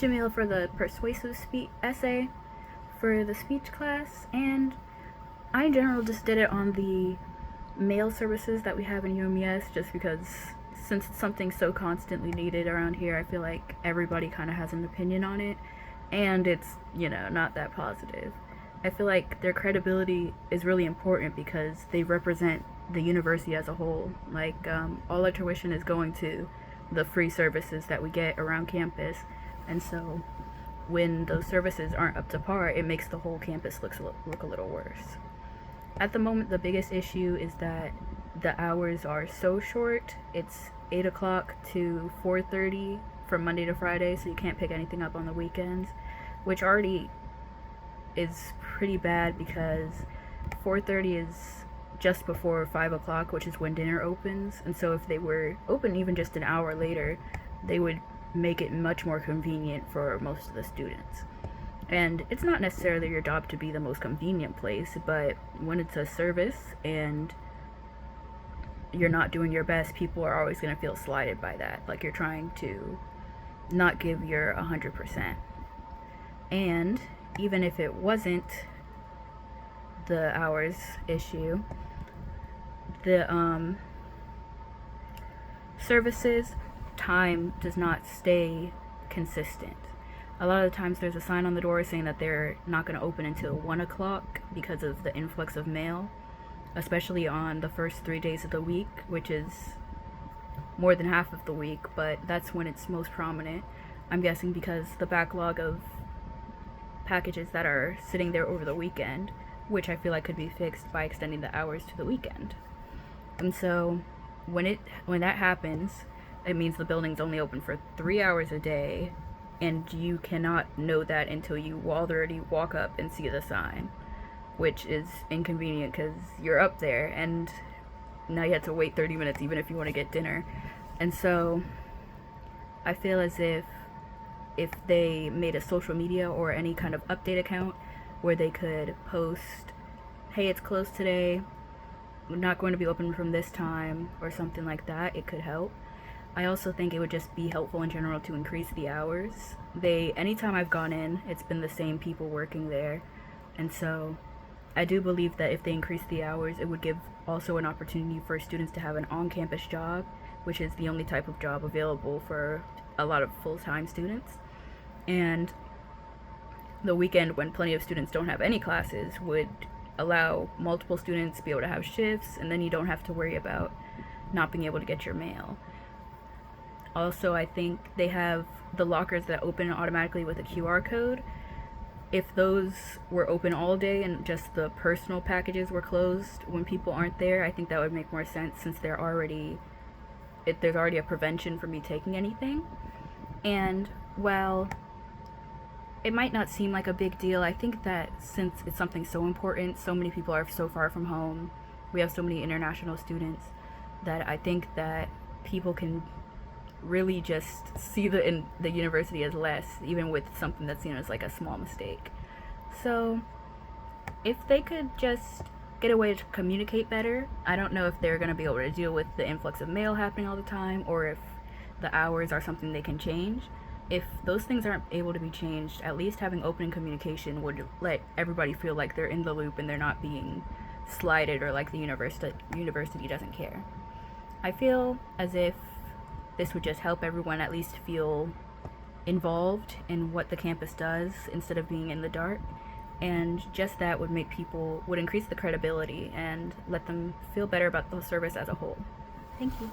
Jamil for the persuasive essay for the speech class, and I in general just did it on the mail services that we have in UMES just because since it's something so constantly needed around here, I feel like everybody kind of has an opinion on it, and it's, not that positive. I feel like their credibility is really important because they represent the university as a whole. Like, all our tuition is going to the free services that we get around campus, and so when those services aren't up to par, it makes the whole campus look a little worse. At the moment, the biggest issue is that the hours are so short. It's 8 o'clock to 4:30 from Monday to Friday, so you can't pick anything up on the weekends, which already is pretty bad because 4:30 is just before 5 o'clock, which is when dinner opens, and so if they were open even just an hour later, they would make it much more convenient for most of the students. And it's not necessarily your job to be the most convenient place, but when it's a service and you're not doing your best, people are always going to feel slighted by that. Like you're trying to not give your 100%. And even if it wasn't the hours issue, the services time does not stay consistent. A lot of the times there's a sign on the door saying that they're not going to open until 1 o'clock because of the influx of mail, especially on the first 3 days of the week, which is more than half of the week, but that's when it's most prominent. I'm guessing because the backlog of packages that are sitting there over the weekend, which I feel like could be fixed by extending the hours to the weekend. And so when that happens, it means the building's only open for 3 hours a day, and you cannot know that until you already walk up and see the sign, which is inconvenient because you're up there and now you have to wait 30 minutes even if you want to get dinner. And so I feel as if they made a social media or any kind of update account where they could post, hey, it's closed today, we're not going to be open from this time, or something like that, it could help. I also think it would just be helpful in general to increase the hours. Anytime I've gone in, it's been the same people working there, and so I do believe that if they increase the hours, it would give also an opportunity for students to have an on-campus job, which is the only type of job available for a lot of full-time students. And the weekend, when plenty of students don't have any classes, would allow multiple students to be able to have shifts, and then you don't have to worry about not being able to get your mail. Also, I think they have the lockers that open automatically with a QR code. If those were open all day and just the personal packages were closed when people aren't there, I think that would make more sense since there's already a prevention for me taking anything. And while it might not seem like a big deal, I think that since it's something so important, so many people are so far from home, we have so many international students, that I think that people can really just see the university as less, even with something that's seen as like a small mistake. So if they could just get a way to communicate better, I don't know if they're going to be able to deal with the influx of mail happening all the time, or if the hours are something they can change. If those things aren't able to be changed, at least having open communication would let everybody feel like they're in the loop and they're not being slighted, or like the university doesn't care. I feel as if this would just help everyone at least feel involved in what the campus does instead of being in the dark, and just that would increase the credibility and let them feel better about the service as a whole. Thank you.